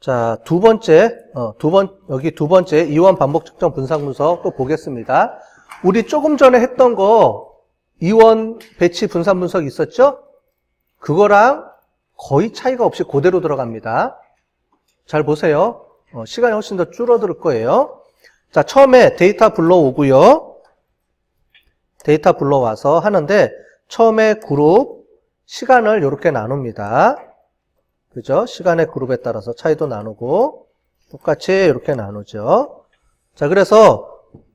자, 여기 두 번째 이원 반복 측정 분상 분석 또 보겠습니다. 우리 조금 전에 했던 거 이원 배치 분산 분석 있었죠? 그거랑 거의 차이가 없이 그대로 들어갑니다. 잘 보세요. 시간이 훨씬 더 줄어들 거예요. 자, 처음에 데이터 불러오고요. 데이터 불러와서 하는데 처음에 그룹 시간을 이렇게 나눕니다. 그죠? 시간의 그룹에 따라서 차이도 나누고 똑같이 이렇게 나누죠. 자, 그래서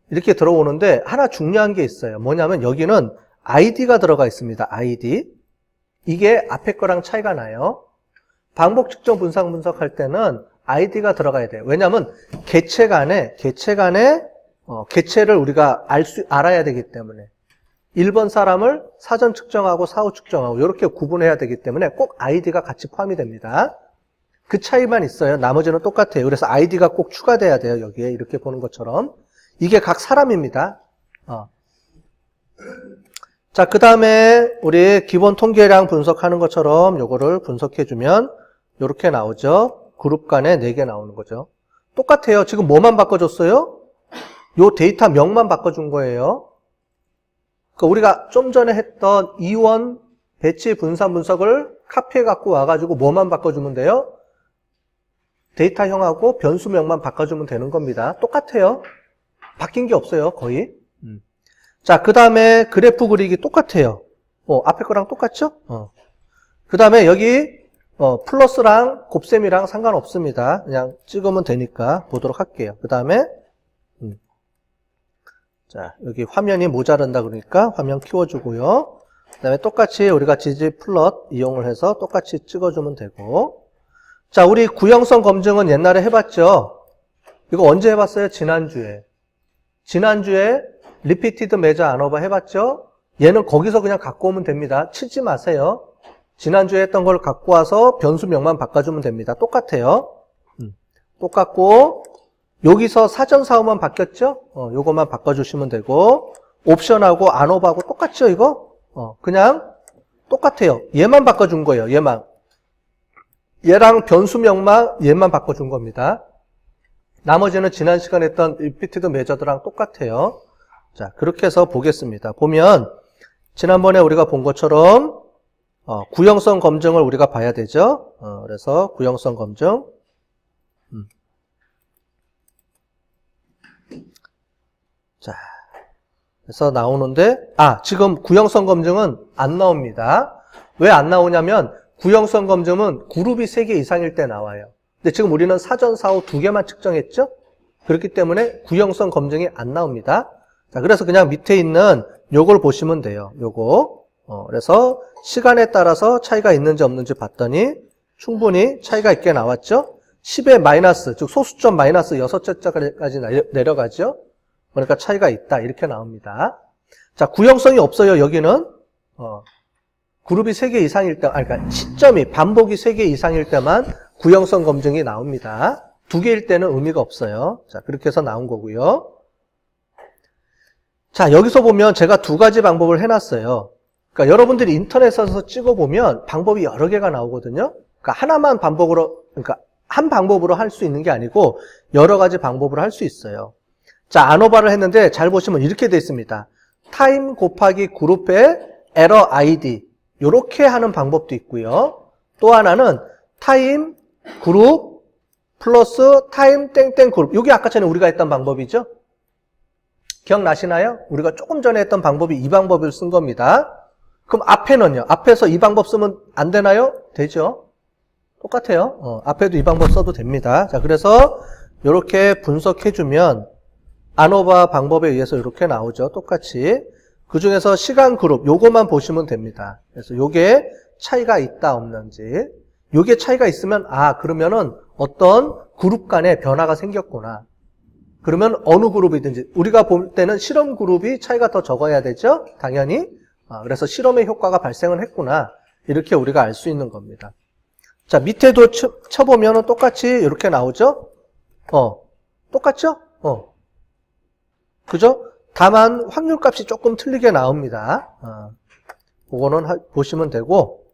이렇게 들어오는데 하나 중요한 게 있어요. 뭐냐면 여기는 ID가 들어가 있습니다. ID. 이게 앞에 거랑 차이가 나요. 반복 측정 분상 분석할 때는 ID가 들어가야 돼요. 왜냐하면 개체 간의 개체를 우리가 알아야 되기 때문에 1번 사람을 사전 측정하고 사후 측정하고 이렇게 구분해야 되기 때문에 꼭 ID가 같이 포함이 됩니다. 그 차이만 있어요. 나머지는 똑같아요. 그래서 ID가 꼭 추가돼야 돼요. 여기에 이렇게 보는 것처럼. 이게 각 사람입니다. 자, 그 다음에 우리 기본 통계량 분석하는 것처럼 요거를 분석해주면 이렇게 나오죠. 그룹 간에 4개 나오는 거죠. 똑같아요. 지금 뭐만 바꿔줬어요? 요 데이터 명만 바꿔준 거예요. 그러니까 우리가 좀 전에 했던 이원 배치 분산 분석을 카피해 갖고 와가지고 뭐만 바꿔주면 돼요? 데이터형하고 변수명만 바꿔주면 되는 겁니다. 똑같아요. 바뀐 게 없어요. 거의. 자, 그 다음에 그래프 그리기 똑같아요. 앞에 거랑 똑같죠? 그 다음에 여기 플러스랑 곱셈이랑 상관없습니다. 그냥 찍으면 되니까 보도록 할게요. 그 다음에 자, 여기 화면이 모자란다 그러니까 화면 키워주고요. 그 다음에 똑같이 우리가 ggplot 이용을 해서 똑같이 찍어주면 되고. 자, 우리 구형성 검증은 옛날에 해봤죠? 이거 언제 해봤어요? 지난주에 리피티드 메저 안오버 해봤죠? 얘는 거기서 그냥 갖고 오면 됩니다. 치지 마세요. 지난주에 했던 걸 갖고 와서 변수명만 바꿔주면 됩니다. 똑같아요. 똑같고 여기서 사전사후만 바뀌었죠? 요것만 바꿔주시면 되고 옵션하고 안오버하고 똑같죠? 이거? 그냥 똑같아요. 얘만 바꿔준 거예요. 얘랑 변수명만 얘만 바꿔준 겁니다. 나머지는 지난 시간에 했던 리피티드 메저드랑 똑같아요. 자, 그렇게 해서 보겠습니다. 보면 지난번에 우리가 본 것처럼 구형성 검증을 우리가 봐야 되죠. 그래서 구형성 검증. 자, 그래서 나오는데 지금 구형성 검증은 안 나옵니다. 왜 안 나오냐면 구형성 검증은 그룹이 3개 이상일 때 나와요. 근데 지금 우리는 사전 사후 2개만 측정했죠. 그렇기 때문에 구형성 검증이 안 나옵니다. 자, 그래서 그냥 밑에 있는 요걸 보시면 돼요. 요거. 그래서 시간에 따라서 차이가 있는지 없는지 봤더니 충분히 차이가 있게 나왔죠. 10의 마이너스, 즉 소수점 마이너스 6자까지 내려가죠. 그러니까 차이가 있다. 이렇게 나옵니다. 자, 구형성이 없어요. 여기는. 그룹이 3개 이상일 때, 그러니까 시점이 반복이 3개 이상일 때만 구형성 검증이 나옵니다. 2개일 때는 의미가 없어요. 자, 그렇게 해서 나온 거고요. 자, 여기서 보면 제가 2가지 방법을 해놨어요. 그러니까 여러분들이 인터넷에서 찍어보면 방법이 여러 개가 나오거든요. 그러니까 그러니까 한 방법으로 할 수 있는 게 아니고 여러 가지 방법으로 할 수 있어요. 자, 안오버를 했는데 잘 보시면 이렇게 돼 있습니다. 타임 곱하기 그룹의 에러 아이디. 이렇게 하는 방법도 있고요. 또 하나는 타임 그룹 플러스 타임 땡땡 그룹. 이게 아까 전에 우리가 했던 방법이죠. 기억나시나요? 우리가 조금 전에 했던 방법이 이 방법을 쓴 겁니다. 그럼 앞에는요? 앞에서 이 방법 쓰면 안 되나요? 되죠. 똑같아요. 앞에도 이 방법 써도 됩니다. 자, 그래서 이렇게 분석해주면 안오버 방법에 의해서 이렇게 나오죠. 똑같이. 그 중에서 시간 그룹, 요거만 보시면 됩니다. 그래서 요게 차이가 있다, 없는지. 요게 차이가 있으면, 그러면은 어떤 그룹 간에 변화가 생겼구나. 그러면 어느 그룹이든지, 우리가 볼 때는 실험 그룹이 차이가 더 적어야 되죠? 당연히. 그래서 실험의 효과가 발생을 했구나. 이렇게 우리가 알 수 있는 겁니다. 자, 밑에도 쳐보면은 똑같이 이렇게 나오죠? 똑같죠? 그죠? 다만 확률값이 조금 틀리게 나옵니다. 그거는 보시면 되고.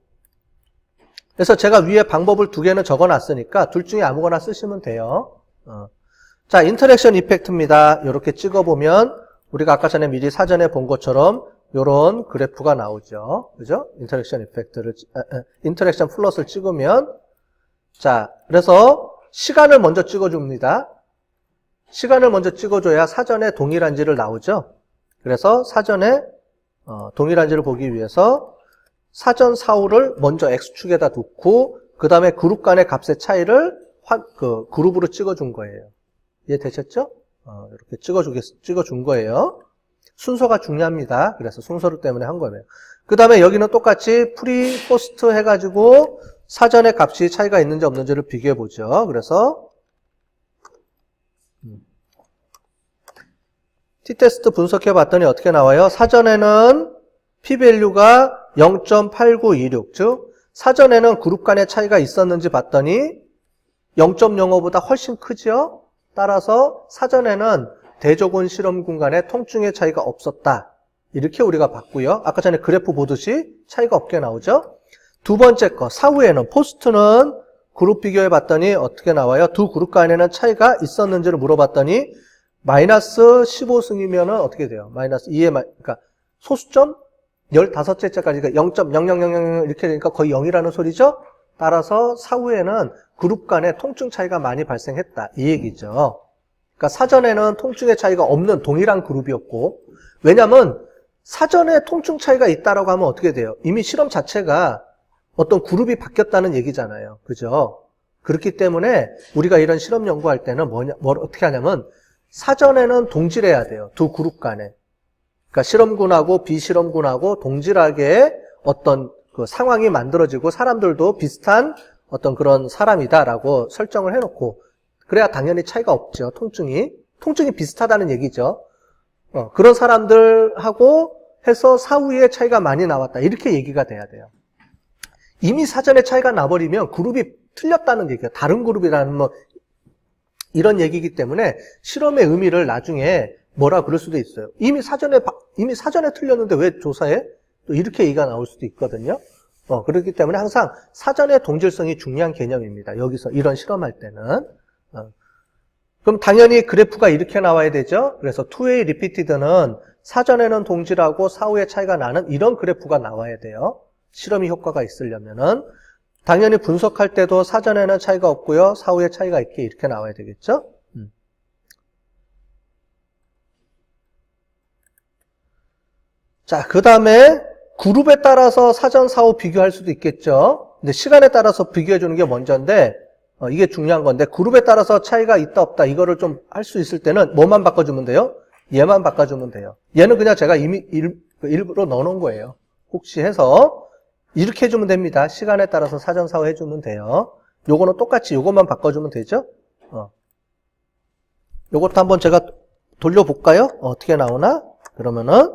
그래서 제가 위에 방법을 두 개는 적어놨으니까 둘 중에 아무거나 쓰시면 돼요. 자, 인터랙션 이펙트입니다. 이렇게 찍어보면 우리가 아까 전에 미리 사전에 본 것처럼 이런 그래프가 나오죠. 그죠? 인터랙션 플롯을 찍으면 자, 그래서 시간을 먼저 찍어줍니다. 시간을 먼저 찍어줘야 사전에 동일한지를 나오죠. 그래서 사전에 동일한지를 보기 위해서 사전 사후를 먼저 X축에다 놓고 그 다음에 그룹 간의 값의 차이를 그룹으로 찍어준 거예요. 이해되셨죠? 이렇게 찍어준 거예요. 순서가 중요합니다. 그래서 순서 때문에 한 거예요. 그 다음에 여기는 똑같이 프리, 포스트 해가지고 사전의 값이 차이가 있는지 없는지를 비교해 보죠. 그래서 t-테스트 분석해 봤더니 어떻게 나와요? 사전에는 p-밸류가 0.8926, 즉 사전에는 그룹 간의 차이가 있었는지 봤더니 0.05보다 훨씬 크죠? 따라서 사전에는 대조군 실험군 간의 통증의 차이가 없었다. 이렇게 우리가 봤고요. 아까 전에 그래프 보듯이 차이가 없게 나오죠? 두 번째 거, 사후에는, 포스트는 그룹 비교해 봤더니 어떻게 나와요? 두 그룹 간에는 차이가 있었는지를 물어봤더니 마이너스 15승이면은 어떻게 돼요? 마이너스 2에, 그러니까 소수점 15째까지가 0.0000 이렇게 되니까 거의 0이라는 소리죠? 따라서 사후에는 그룹 간의 통증 차이가 많이 발생했다. 이 얘기죠. 그러니까 사전에는 통증의 차이가 없는 동일한 그룹이었고, 왜냐면 사전에 통증 차이가 있다라고 하면 어떻게 돼요? 이미 실험 자체가 어떤 그룹이 바뀌었다는 얘기잖아요. 그죠? 그렇기 때문에 우리가 이런 실험 연구할 때는 뭘 어떻게 하냐면 사전에는 동질해야 돼요. 두 그룹 간에. 그러니까 실험군하고 비실험군하고 동질하게 어떤 그 상황이 만들어지고 사람들도 비슷한 어떤 그런 사람이다라고 설정을 해놓고 그래야 당연히 차이가 없죠. 통증이 비슷하다는 얘기죠. 그런 사람들하고 해서 사후에 차이가 많이 나왔다. 이렇게 얘기가 돼야 돼요. 이미 사전에 차이가 나버리면 그룹이 틀렸다는 얘기예요. 다른 그룹이라는 뭐 이런 얘기이기 때문에 실험의 의미를 나중에 뭐라 그럴 수도 있어요. 이미 사전에 틀렸는데 왜 조사해? 또 이렇게 얘기가 나올 수도 있거든요. 그렇기 때문에 항상 사전의 동질성이 중요한 개념입니다. 여기서 이런 실험할 때는. 그럼 당연히 그래프가 이렇게 나와야 되죠. 그래서 two-way repeated는 사전에는 동질하고 사후에 차이가 나는 이런 그래프가 나와야 돼요. 실험이 효과가 있으려면은. 당연히 분석할 때도 사전에는 차이가 없고요. 사후에 차이가 있게 이렇게 나와야 되겠죠. 자, 그 다음에 그룹에 따라서 사전, 사후 비교할 수도 있겠죠. 근데 시간에 따라서 비교해 주는 게 먼저인데 이게 중요한 건데 그룹에 따라서 차이가 있다 없다 이거를 좀 할 수 있을 때는 뭐만 바꿔주면 돼요? 얘만 바꿔주면 돼요. 얘는 그냥 제가 이미 일부러 넣어놓은 거예요. 혹시 해서 이렇게 해주면 됩니다. 시간에 따라서 사전, 사후 해주면 돼요. 요거는 똑같이 요것만 바꿔주면 되죠? 요것도 한번 제가 돌려볼까요? 어떻게 나오나? 그러면은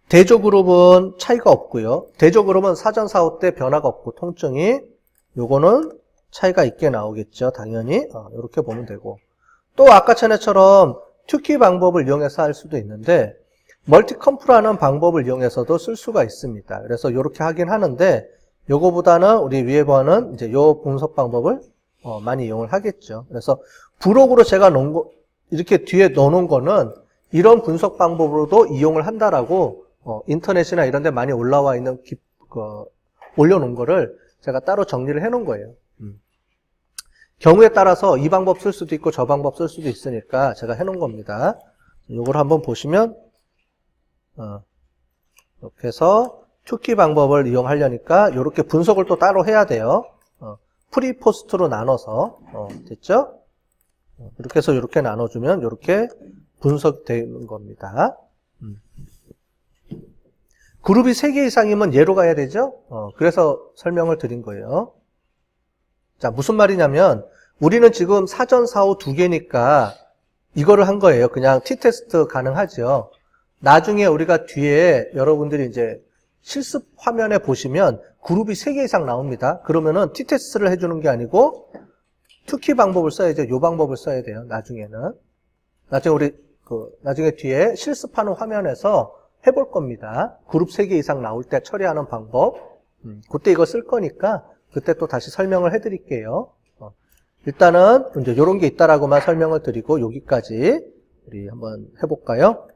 대조 그룹은 차이가 없고요. 대조 그룹은 사전, 사후 때 변화가 없고 통증이 요거는 차이가 있게 나오겠죠. 당연히 이렇게 보면 되고 또 아까 전에처럼 튜키 방법을 이용해서 할 수도 있는데 멀티컴프라는 방법을 이용해서도 쓸 수가 있습니다. 그래서 이렇게 하긴 하는데 요거보다는 우리 위에 보는 이제 요 분석 방법을 많이 이용을 하겠죠. 그래서 부록으로 제가 놓은 거 이렇게 뒤에 넣어놓은 거는 이런 분석 방법으로도 이용을 한다라고 인터넷이나 이런 데 많이 올라와 있는 올려놓은 거를 제가 따로 정리를 해놓은 거예요. 경우에 따라서 이 방법 쓸 수도 있고 저 방법 쓸 수도 있으니까 제가 해놓은 겁니다. 요걸 한번 보시면 이렇게 해서 튜키 방법을 이용하려니까 이렇게 분석을 또 따로 해야 돼요. 프리 포스트로 나눠서 됐죠? 이렇게 해서 이렇게 나눠주면 이렇게 분석되는 겁니다. 그룹이 3개 이상이면 예로 가야 되죠? 그래서 설명을 드린 거예요. 자, 무슨 말이냐면 우리는 지금 사전, 사후 2개니까 이거를 한 거예요. 그냥 t-테스트 가능하죠. 나중에 우리가 뒤에 여러분들이 이제 실습 화면에 보시면 그룹이 3개 이상 나옵니다. 그러면은 t-테스트를 해주는 게 아니고 투키 방법을 써야죠. 이 방법을 써야 돼요. 나중에는. 나중에 우리 나중에 뒤에 실습하는 화면에서 해볼 겁니다. 그룹 3개 이상 나올 때 처리하는 방법. 그때 이거 쓸 거니까 그때 또 다시 설명을 해드릴게요. 일단은 이제 이런 게 있다라고만 설명을 드리고 여기까지 우리 한번 해볼까요?